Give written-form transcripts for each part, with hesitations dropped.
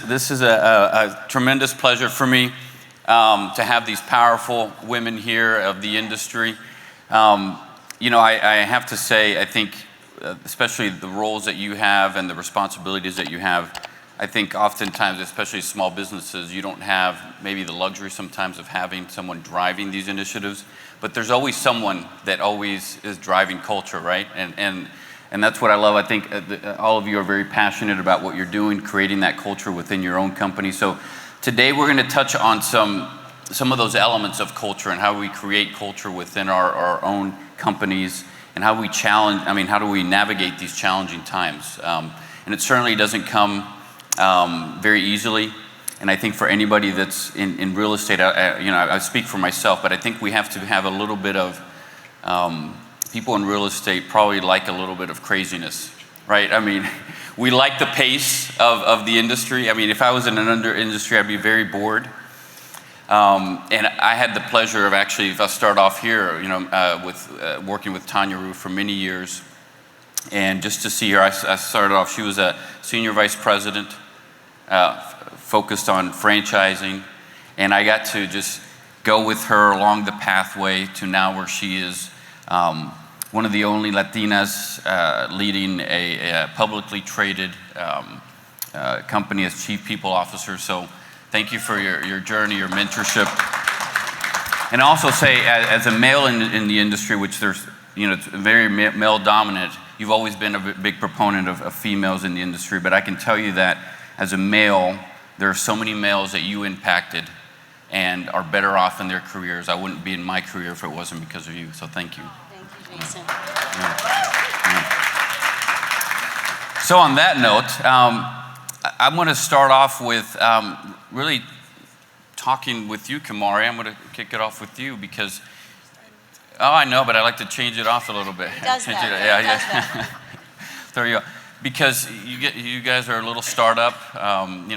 this is a tremendous pleasure for me to have these powerful women here of the industry. You know, I have to say, I think, especially the roles that you have and the responsibilities that you have, I think oftentimes, especially small businesses, you don't have maybe the luxury sometimes of having someone driving these initiatives, but there's always someone that always is driving culture, right? And that's what I love. I think all of you are very passionate about what you're doing, creating that culture within your own company. So today we're going to touch on some of those elements of culture and how we create culture within our own companies and how we how do we navigate these challenging times? And it certainly doesn't come very easily. And I think for anybody that's in real estate, I speak for myself, but I think we have to have a little bit of, people in real estate probably like a little bit of craziness, right? I mean, we like the pace of the industry. I mean, if I was in another industry, I'd be very bored. And I had the pleasure of actually, if I start off here, with working with Tanya Reu for many years. And just to see her, I started off, she was a senior vice president, focused on franchising. And I got to just go with her along the pathway to now where she is one of the only Latinas leading a publicly traded company as chief people officer. So thank you for your journey, your mentorship. And also say, as a male in the industry, which there's, it's very male dominant, you've always been a big proponent of females in the industry, but I can tell you that as a male, there are so many males that you impacted and are better off in their careers. I wouldn't be in my career if it wasn't because of you, so thank you. Thank you, Jason. So on that note, I'm going to start off with really talking with you, Kamari. I'm going to kick it off with you because, I know, but I like to change it off a little bit. He does that. There you go. Because you guys are a little startup,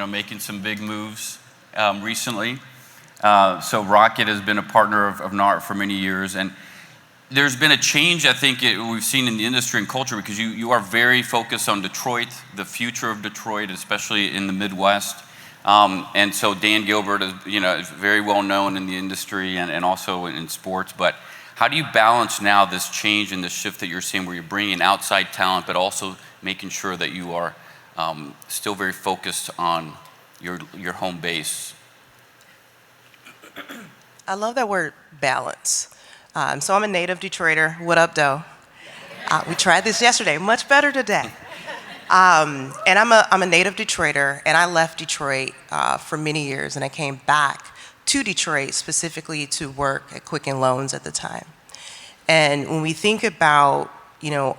making some big moves recently. So Rocket has been a partner of NART for many years, and there's been a change, I think, we've seen in the industry and culture because you are very focused on Detroit, the future of Detroit, especially in the Midwest. And so Dan Gilbert is very well known in the industry and also in sports. But how do you balance now this change and this shift that you're seeing where you're bringing outside talent, but also making sure that you are still very focused on your home base? I love that word, balance. So I'm a native Detroiter. What up, though? We tried this yesterday. Much better today. And I'm a native Detroiter, and I left Detroit for many years, and I came back to Detroit specifically to work at Quicken Loans at the time. And when we think about,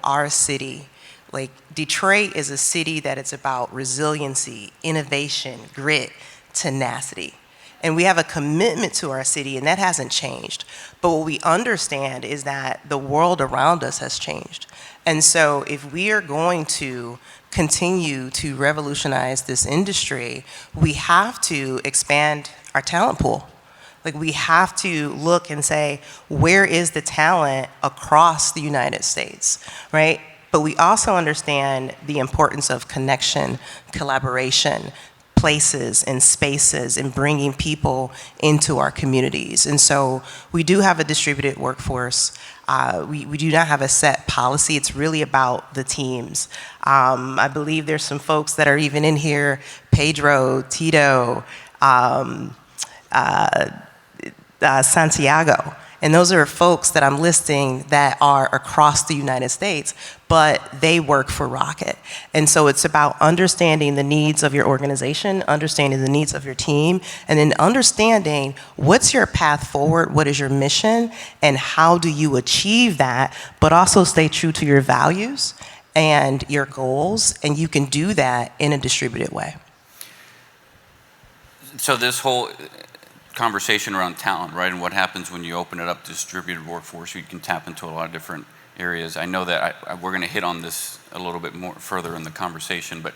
our city, like Detroit is a city that it's about resiliency, innovation, grit, tenacity. And we have a commitment to our city, and that hasn't changed. But what we understand is that the world around us has changed. And so if we are going to continue to revolutionize this industry, we have to expand our talent pool. Like, we have to look and say, where is the talent across the United States, right? But we also understand the importance of connection, collaboration, places and spaces, and bringing people into our communities. And so we do have a distributed workforce. We do not have a set policy. It's really about the teams. I believe there's some folks that are even in here, Pedro, Tito, Santiago. And those are folks that I'm listing that are across the United States, but they work for Rocket. And so it's about understanding the needs of your organization, understanding the needs of your team, and then understanding what's your path forward, what is your mission, and how do you achieve that, but also stay true to your values and your goals, and you can do that in a distributed way. So this whole conversation around talent, right, and what happens when you open it up to distributed workforce, you can tap into a lot of different areas. I know that we're going to hit on this a little bit more further in the conversation, but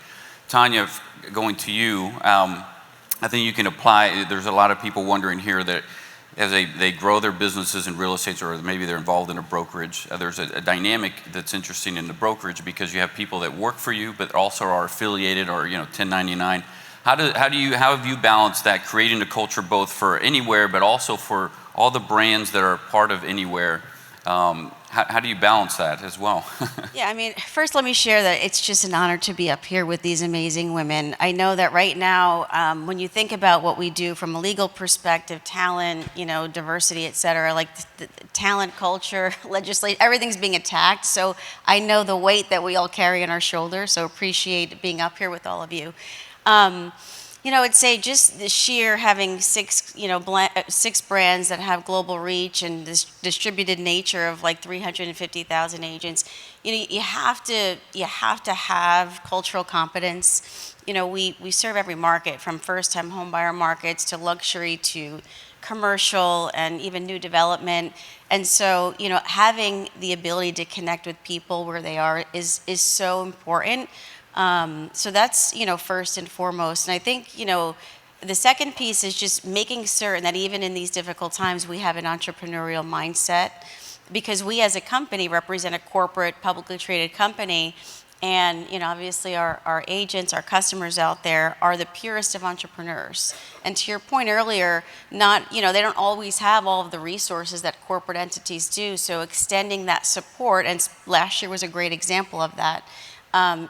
Tanya, going to you, I think you can apply, there's a lot of people wondering here that as they grow their businesses in real estate, or maybe they're involved in a brokerage, there's a dynamic that's interesting in the brokerage because you have people that work for you but also are affiliated or 1099. How have you balanced that, creating a culture both for Anywhere, but also for all the brands that are part of Anywhere? How do you balance that as well? Yeah, I mean, first let me share that it's just an honor to be up here with these amazing women. I know that right now, when you think about what we do from a legal perspective, talent, diversity, et cetera, like the talent, culture, legislation, everything's being attacked. So I know the weight that we all carry on our shoulders, so appreciate being up here with all of you. I'd say just the sheer having six brands that have global reach and this distributed nature of like 350,000 agents, you have to have cultural competence. We serve every market, from first-time home buyer markets to luxury to commercial and even new development. And so, having the ability to connect with people where they are is so important. So that's, first and foremost. And I think, the second piece is just making certain that even in these difficult times, we have an entrepreneurial mindset, because we as a company represent a corporate, publicly traded company. And, obviously our agents, our customers out there are the purest of entrepreneurs. And to your point earlier, they don't always have all of the resources that corporate entities do. So extending that support, and last year was a great example of that,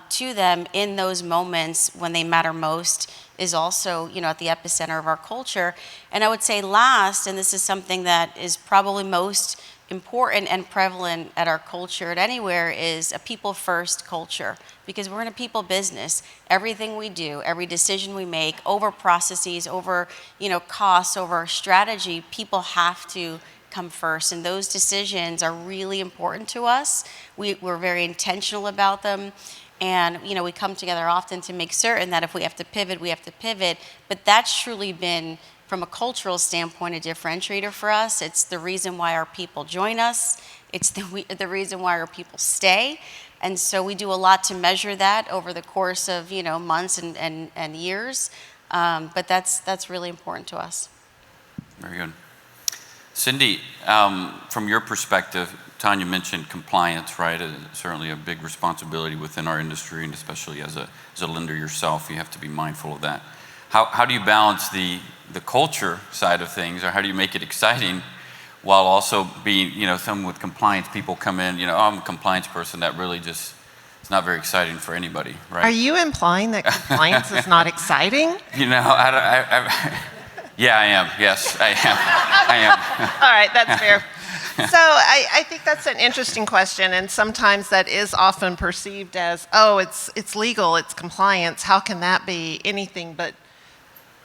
to them in those moments when they matter most is also, at the epicenter of our culture. And I would say last, and this is something that is probably most important and prevalent at our culture at Anywhere, is a people-first culture, because we're in a people business. Everything we do, every decision we make, over processes, over, costs, over strategy, people have to come first, and those decisions are really important to us. We're very intentional about them, and we come together often to make certain that if we have to pivot, we have to pivot. But that's truly been, from a cultural standpoint, a differentiator for us. It's the reason why our people join us. It's the reason why our people stay. And so we do a lot to measure that over the course of months and years. But that's really important to us. Very good. Cindy, from your perspective, Tanya mentioned compliance, right? Certainly a big responsibility within our industry, and especially as a lender yourself, you have to be mindful of that. How do you balance the culture side of things, or how do you make it exciting while also being, someone with compliance, people come in, oh, I'm a compliance person, that really just, it's not very exciting for anybody, right? Are you implying that compliance is not exciting? Yeah, I am. Yes, I am. All right, that's fair. So I think that's an interesting question, and sometimes that is often perceived as, oh, it's legal, it's compliance. How can that be anything but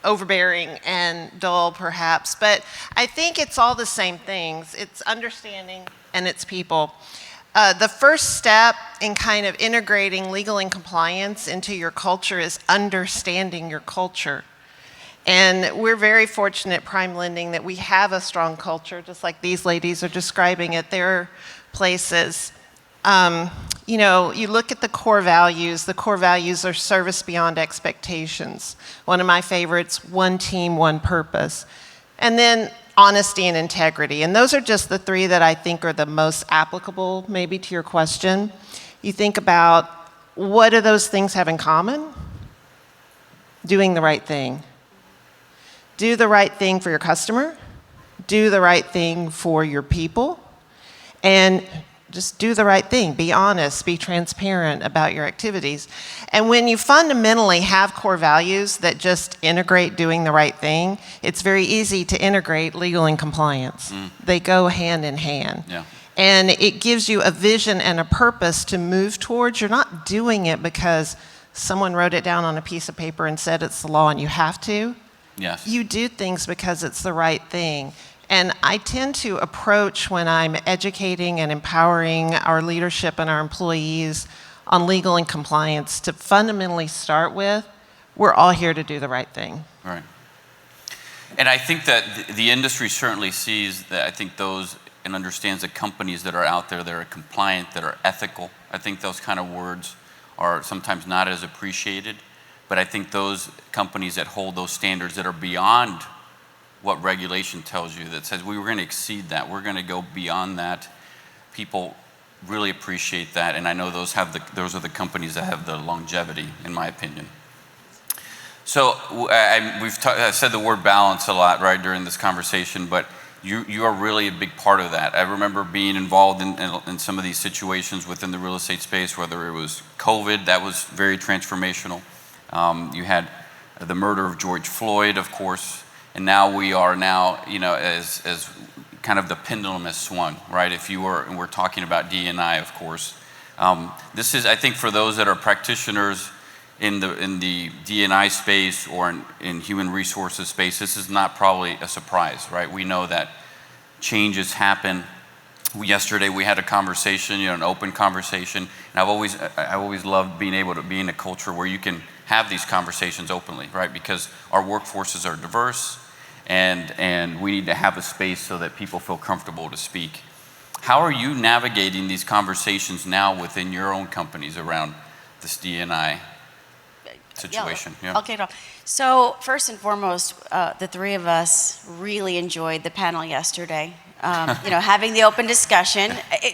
overbearing and dull, perhaps? But I think it's all the same things. It's understanding and it's people. The first step in kind of integrating legal and compliance into your culture is understanding your culture. And we're very fortunate at PrimeLending that we have a strong culture, just like these ladies are describing at their places. You look at the core values. The core values are service beyond expectations. One of my favorites, one team, one purpose. And then honesty and integrity. And those are just the three that I think are the most applicable, maybe, to your question. You think about, what do those things have in common? Doing the right thing. Do the right thing for your customer, do the right thing for your people, and just do the right thing. Be honest, be transparent about your activities. And when you fundamentally have core values that just integrate doing the right thing, it's very easy to integrate legal and compliance. They go hand in hand. Yeah. And it gives you a vision and a purpose to move towards. You're not doing it because someone wrote it down on a piece of paper and said it's the law and you have to. Yes. You do things because it's the right thing. And I tend to approach, when I'm educating and empowering our leadership and our employees on legal and compliance, to fundamentally start with, we're all here to do the right thing. Right. And I think that the industry certainly sees that, I think those, and understands the companies that are out there that are compliant, that are ethical. I think those kind of words are sometimes not as appreciated. But I think those companies that hold those standards that are beyond what regulation tells you, that says, we're going to exceed that, we're going to go beyond that, people really appreciate that. And I know those are the companies that have the longevity, in my opinion. So I said the word balance a lot, right, during this conversation, but you are really a big part of that. I remember being involved in some of these situations within the real estate space, whether it was COVID, that was very transformational. You had the murder of George Floyd, of course, and now we are as kind of the pendulum has swung, right? And we're talking about D&I, of course. This is, I think, for those that are practitioners in the D&I space or in human resources space, this is not probably a surprise, right? We know that changes happen. Yesterday we had a conversation, an open conversation, and I always loved being able to be in a culture where you can have these conversations openly, right? Because our workforces are diverse, and we need to have a space so that people feel comfortable to speak. How are you navigating these conversations now within your own companies around this D&I situation? Yeah. I'll kick it off. So first and foremost, the three of us really enjoyed the panel yesterday. Having the open discussion,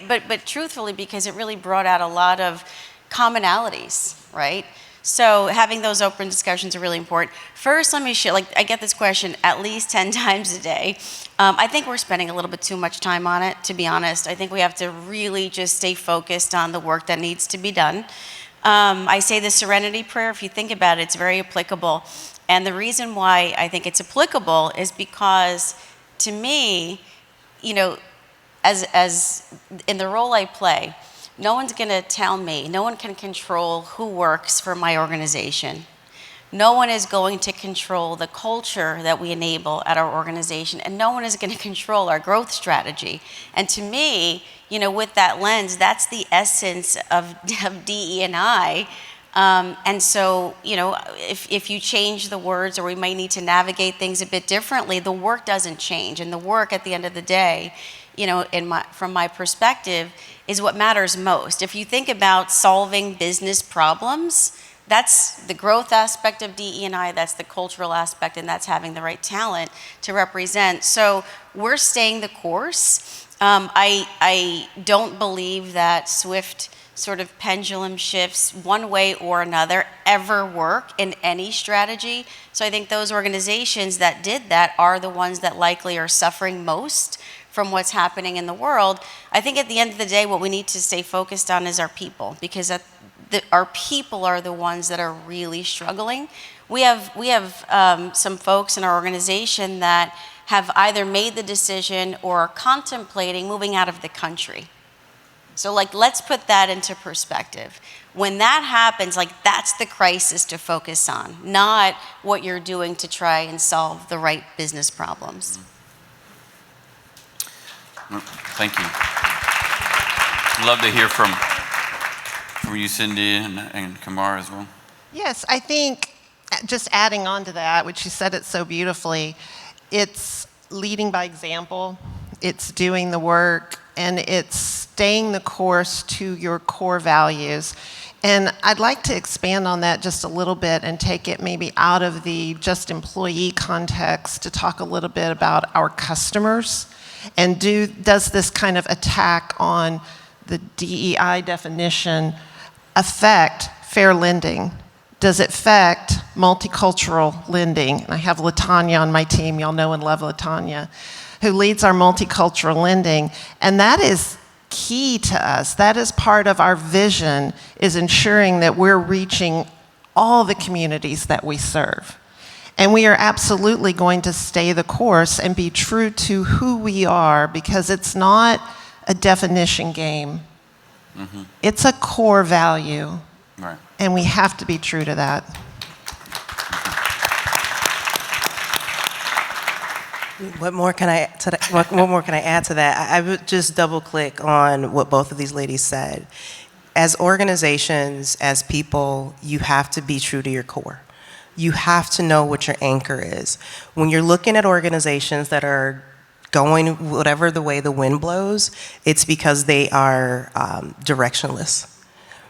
but truthfully, because it really brought out a lot of commonalities, right? So having those open discussions are really important. First, let me share, I get this question at least 10 times a day. I think we're spending a little bit too much time on it, to be honest. I think we have to really just stay focused on the work that needs to be done. I say the serenity prayer, if you think about it, it's very applicable. And the reason why I think it's applicable is because, to me, as in the role I play, no one's going to tell me, no one can control who works for my organization. No one is going to control the culture that we enable at our organization, and no one is going to control our growth strategy. And to me, with that lens, that's the essence of DE&I. And so, if you change the words, or we might need to navigate things a bit differently, the work doesn't change. And the work at the end of the day, from my perspective, is what matters most. If you think about solving business problems, that's the growth aspect of DE&I, that's the cultural aspect, and that's having the right talent to represent. So we're staying the course. I don't believe that swift sort of pendulum shifts one way or another ever work in any strategy. So I think those organizations that did that are the ones that likely are suffering most from what's happening in the world. I think at the end of the day, what we need to stay focused on is our people, because our people are the ones that are really struggling. We have some folks in our organization that have either made the decision or are contemplating moving out of the country. So let's put that into perspective. When that happens, that's the crisis to focus on, not what you're doing to try and solve the right business problems. Thank you. Love to hear from you, Cindy, and Kamar as well. Yes, I think just adding on to that, which you said it so beautifully, it's leading by example, it's doing the work, and it's staying the course to your core values. And I'd like to expand on that just a little bit and take it maybe out of the just employee context to talk a little bit about our customers. And does this kind of attack on the DEI definition affect fair lending? Does it affect multicultural lending? And I have LaTanya on my team, y'all know and love LaTanya, who leads our multicultural lending. And that is key to us. That is part of our vision, is ensuring that we're reaching all the communities that we serve. And we are absolutely going to stay the course and be true to who we are, because it's not a definition game. Mm-hmm. It's a core value. Right. And we have to be true to that. What more can I add to that? I would just double click on what both of these ladies said. As organizations, as people, you have to be true to your core. You have to know what your anchor is. When you're looking at organizations that are going whatever the way the wind blows, it's because they are directionless.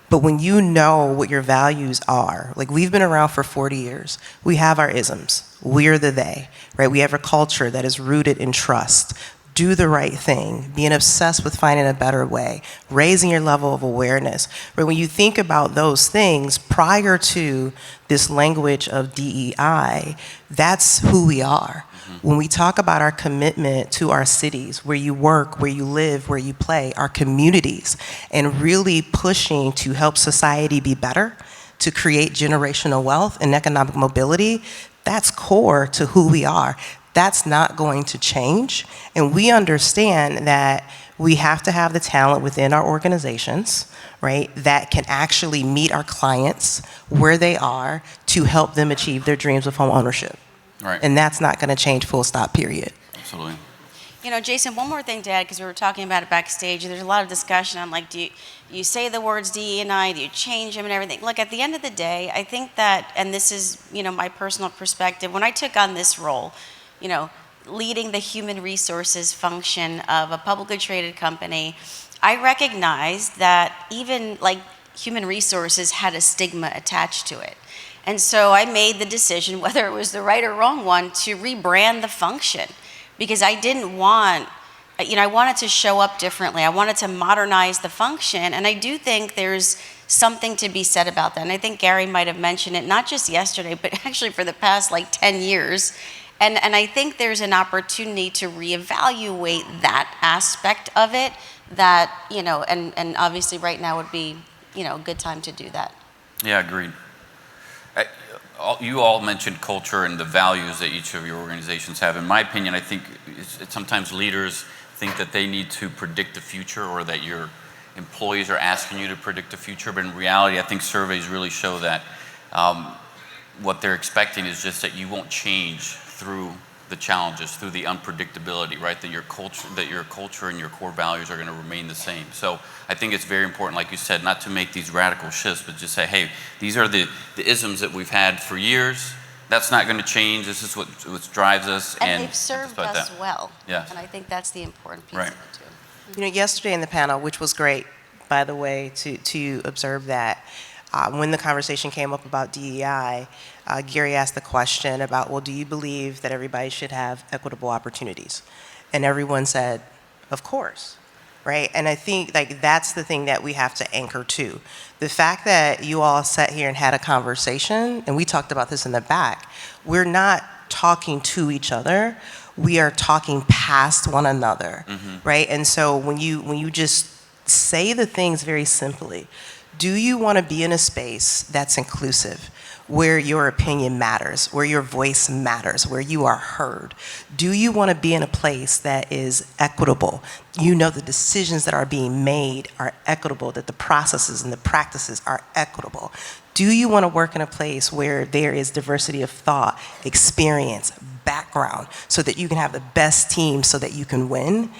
But when you know what your values are, we've been around for 40 years, we have our isms. We're the they, right? We have a culture that is rooted in trust. do the right thing, being obsessed with finding a better way, raising your level of awareness. But when you think about those things prior to this language of DEI, that's who we are. When we talk about our commitment to our cities, where you work, where you live, where you play, our communities, and really pushing to help society be better, to create generational wealth and economic mobility, that's core to who we are. That's not going to change. And we understand that we have to have the talent within our organizations, right, that can actually meet our clients where they are to help them achieve their dreams of home ownership. Right. And that's not going to change, full stop, period. Absolutely. You know, Jason, one more thing to add, because we were talking about it backstage. There's a lot of discussion on, like, do you say the words DE&I, do you change them and everything? Look, at the end of the day, I think that, and this is, you know, my personal perspective, when I took on this role, you know, leading the human resources function of a publicly traded company, I recognized that even, like, human resources had a stigma attached to it. And so I made the decision, whether it was the right or wrong one, to rebrand the function. Because I didn't want, you know, I wanted to show up differently. I wanted to modernize the function. And I do think there's something to be said about that. And I think Gary might have mentioned it, not just yesterday, but actually for the past, like, 10 years. And I think there's an opportunity to reevaluate that aspect of it that, you know, and obviously right now would be, you know, a good time to do that. Yeah, agreed. You all mentioned culture and the values that each of your organizations have. In my opinion, I think sometimes leaders think that they need to predict the future, or that your employees are asking you to predict the future. But in reality, I think surveys really show that what they're expecting is just that you won't change through the challenges, through the unpredictability, right? That your culture and your core values are going to remain the same. So I think it's very important, like you said, not to make these radical shifts, but just say, hey, these are the isms that we've had for years. That's not going to change. This is what drives us. And they've served us well. Yeah. And I think that's the important piece of it too. You know, yesterday in the panel, which was great, by the way, to observe that, when the conversation came up about DEI, Gary asked the question about, well, do you believe that everybody should have equitable opportunities? And everyone said, of course, right? And I think, like, that's the thing that we have to anchor to. The fact that you all sat here and had a conversation, and we talked about this in the back, we're not talking to each other, we are talking past one another, right? And so when you just say the things very simply, do you want to be in a space that's inclusive, where your opinion matters, where your voice matters, where you are heard? Do you want to be in a place that is equitable? You know the decisions that are being made are equitable, that the processes and the practices are equitable. Do you want to work in a place where there is diversity of thought, experience, background, so that you can have the best team so that you can win?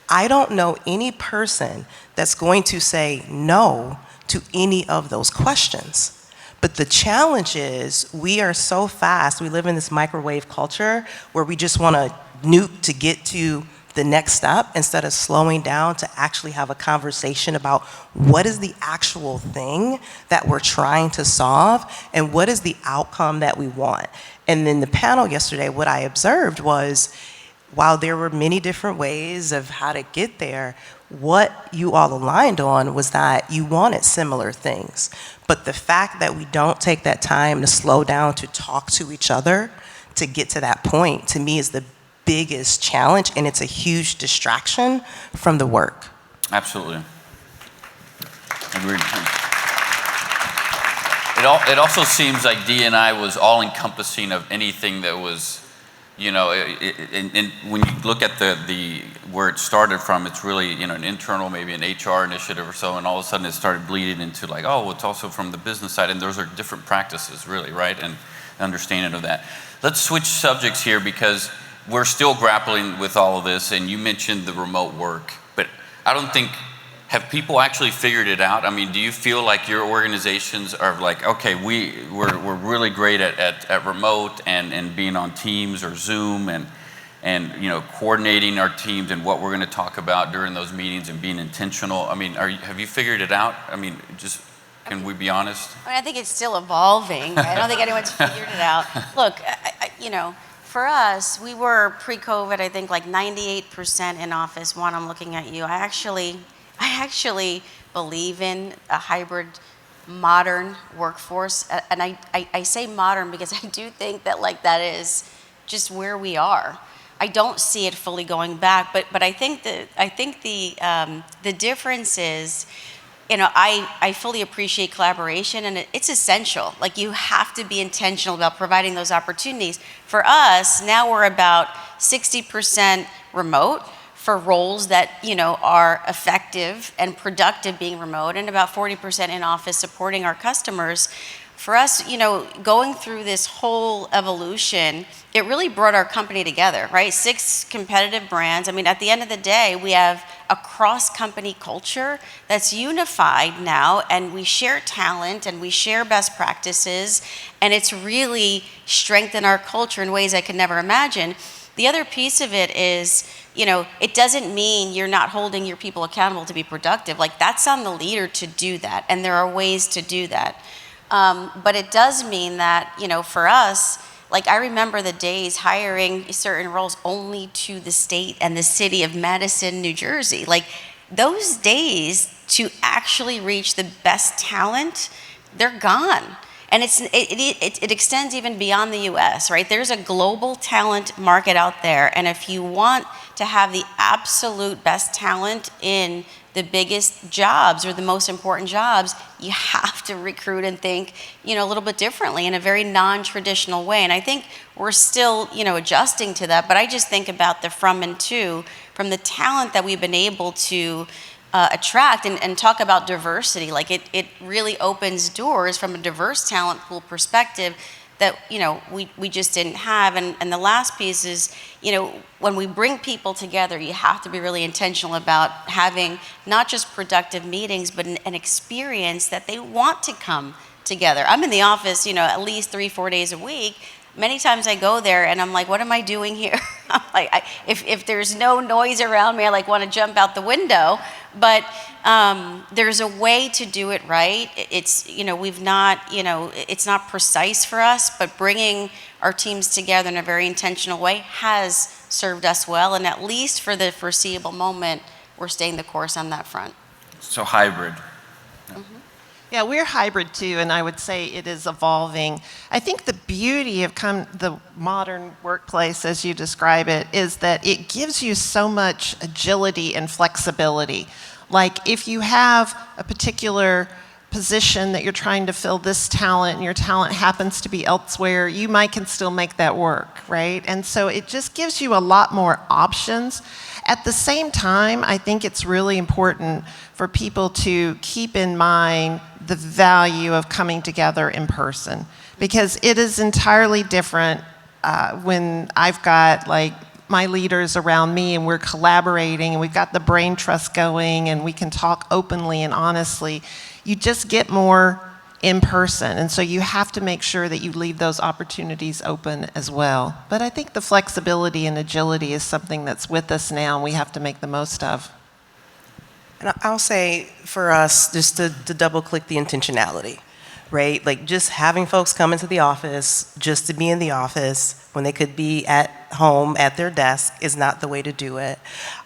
I don't know any person that's going to say no to any of those questions. But the challenge is, we are so fast, we live in this microwave culture where we just want to nuke to get to the next step, instead of slowing down to actually have a conversation about what is the actual thing that we're trying to solve and what is the outcome that we want. And in the panel yesterday, what I observed was, while there were many different ways of how to get there, what you all aligned on was that you wanted similar things. But the fact that we don't take that time to slow down to talk to each other to get to that point, to me, is the biggest challenge, and it's a huge distraction from the work. Absolutely. Agreed. It also seems like D&I was all-encompassing of anything that was, you know, and when you look at the where it started from, it's really, you know, an internal, maybe an HR initiative or so, and all of a sudden it started bleeding into, like, oh, well, it's also from the business side, and those are different practices, really, right? And understanding of that. Let's switch subjects here, because we're still grappling with all of this, and you mentioned the remote work, but I don't think, have people actually figured it out? I mean, do you feel like your organizations are like, okay, we're really great at remote and being on Teams or Zoom and you know, coordinating our teams and what we're going to talk about during those meetings and being intentional? I mean, have you figured it out? I mean, just, can we be honest? I mean, I think it's still evolving. I don't think anyone's figured it out. Look, you know, for us, we were pre-COVID, I think like 98% in office. Juan, I'm looking at you. I actually believe in a hybrid modern workforce. And I say modern because I do think that like that is just where we are. I don't see it fully going back, but I think the difference is, you know, I fully appreciate collaboration, and it's essential. Like, you have to be intentional about providing those opportunities. For us, now we're about 60% remote for roles that, you know, are effective and productive being remote, and about 40% in office supporting our customers. For us, you know, going through this whole evolution, it really brought our company together, right? 6 competitive brands. I mean, at the end of the day, we have a cross-company culture that's unified now, and we share talent and we share best practices, and it's really strengthened our culture in ways I could never imagine. The other piece of it is, you know, it doesn't mean you're not holding your people accountable to be productive. Like, that's on the leader to do that, and there are ways to do that. But it does mean that, you know, for us, like, I remember the days hiring certain roles only to the state and the city of Madison, New Jersey. Like, those days to actually reach the best talent, they're gone. And it extends even beyond the US, right? There's a global talent market out there. And if you want to have the absolute best talent in the biggest jobs or the most important jobs, you have to recruit and think, you know, a little bit differently in a very non-traditional way. And I think we're still, you know, adjusting to that. But I just think about the from and to, from the talent that we've been able to attract and talk about diversity. Like, it really opens doors from a diverse talent pool perspective that, you know, we just didn't have. And the last piece is, you know, when we bring people together, you have to be really intentional about having not just productive meetings, but an experience that they want to come together. I'm in the office, you know, at least 3-4 days a week. Many times I go there and I'm like, what am I doing here? I'm like, if there's no noise around me, I like want to jump out the window. But there's a way to do it right. It's, you know, we've not, you know, it's not precise for us, but bringing our teams together in a very intentional way has served us well. And at least for the foreseeable moment, we're staying the course on that front. So hybrid. Yeah, we're hybrid too, and I would say it is evolving. I think the beauty of the modern workplace, as you describe it, is that it gives you so much agility and flexibility. Like, if you have a particular position that you're trying to fill this talent and your talent happens to be elsewhere, you can still make that work, right? And so it just gives you a lot more options. At the same time, I think it's really important for people to keep in mind the value of coming together in person, because it is entirely different when I've got like my leaders around me and we're collaborating and we've got the brain trust going and we can talk openly and honestly. You just get more in person, and so you have to make sure that you leave those opportunities open as well. But I think the flexibility and agility is something that's with us now and we have to make the most of. And I'll say for us, just to double click the intentionality, right? Like, just having folks come into the office just to be in the office when they could be at home at their desk is not the way to do it.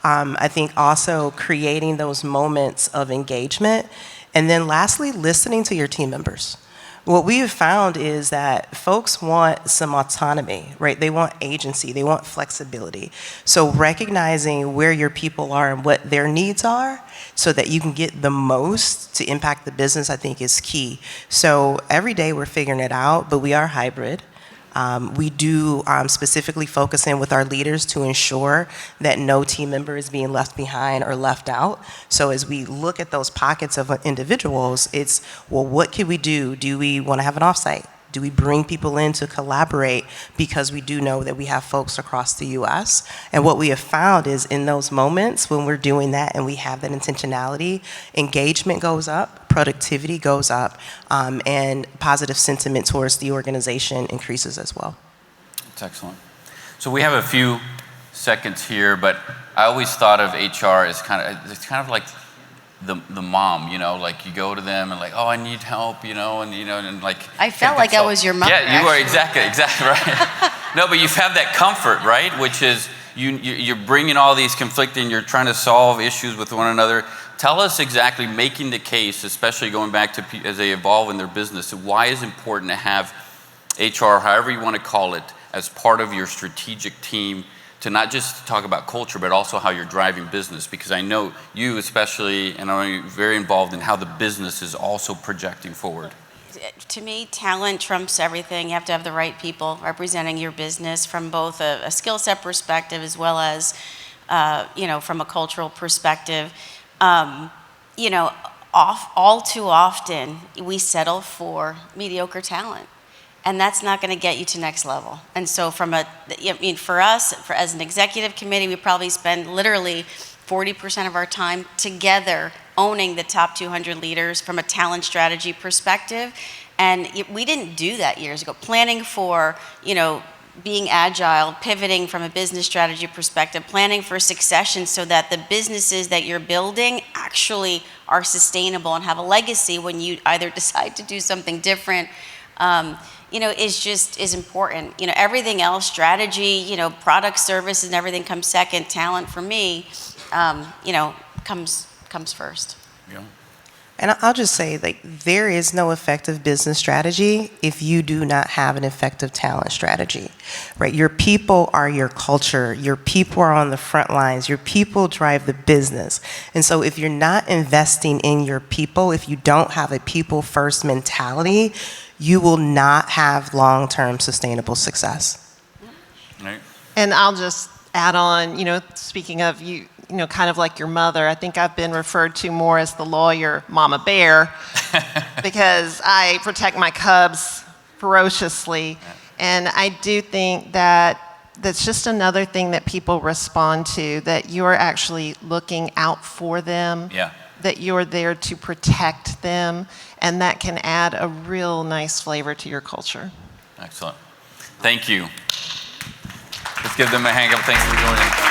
I think also creating those moments of engagement, and then lastly, listening to your team members. What we have found is that folks want some autonomy, right? They want agency, they want flexibility. So recognizing where your people are and what their needs are so that you can get the most to impact the business, I think is key. So every day we're figuring it out, but we are hybrid. We do specifically focus in with our leaders to ensure that no team member is being left behind or left out. So as we look at those pockets of individuals, it's, well, what can we do? Do we want to have an offsite? Do we bring people in to collaborate? Because we do know that we have folks across the US. And what we have found is in those moments when we're doing that and we have that intentionality, engagement goes up, productivity goes up, and positive sentiment towards the organization increases as well. That's excellent. So we have a few seconds here, but I always thought of HR as it's kind of like the mom, you know, like you go to them and like, oh, I need help, you know, and like. I felt like I was your mom. Yeah, you were exactly right. No, but you've had that comfort, right? Which is you're bringing all these conflicting, you're trying to solve issues with one another. Tell us exactly, making the case, especially going back to as they evolve in their business, why is it important to have HR, however you want to call it, as part of your strategic team to not just talk about culture, but also how you're driving business? Because I know you especially, and I'm very involved in how the business is also projecting forward. To me, talent trumps everything. You have to have the right people representing your business from both a skill set perspective as well as, from a cultural perspective. All too often, we settle for mediocre talent. And that's not going to get you to next level. And so for us, as an executive committee, we probably spend literally 40% of our time together owning the top 200 leaders from a talent strategy perspective. And we didn't do that years ago. Planning for, being agile, pivoting from a business strategy perspective, planning for succession so that the businesses that you're building actually are sustainable and have a legacy when you either decide to do something different, is important. Everything else, strategy, product, service, and everything comes second. Talent for me, comes first. Yeah. And I'll just say, there is no effective business strategy if you do not have an effective talent strategy, right? Your people are your culture. Your people are on the front lines. Your people drive the business. And so if you're not investing in your people, if you don't have a people-first mentality, you will not have long-term sustainable success. Right. And I'll just add on, speaking of you, kind of like your mother, I think I've been referred to more as the lawyer Mama Bear because I protect my cubs ferociously. And I do think that's just another thing that people respond to, that you're actually looking out for them, that you're there to protect them, and that can add a real nice flavor to your culture. Excellent. Thank you. Let's give them a hand up. Thanks for joining.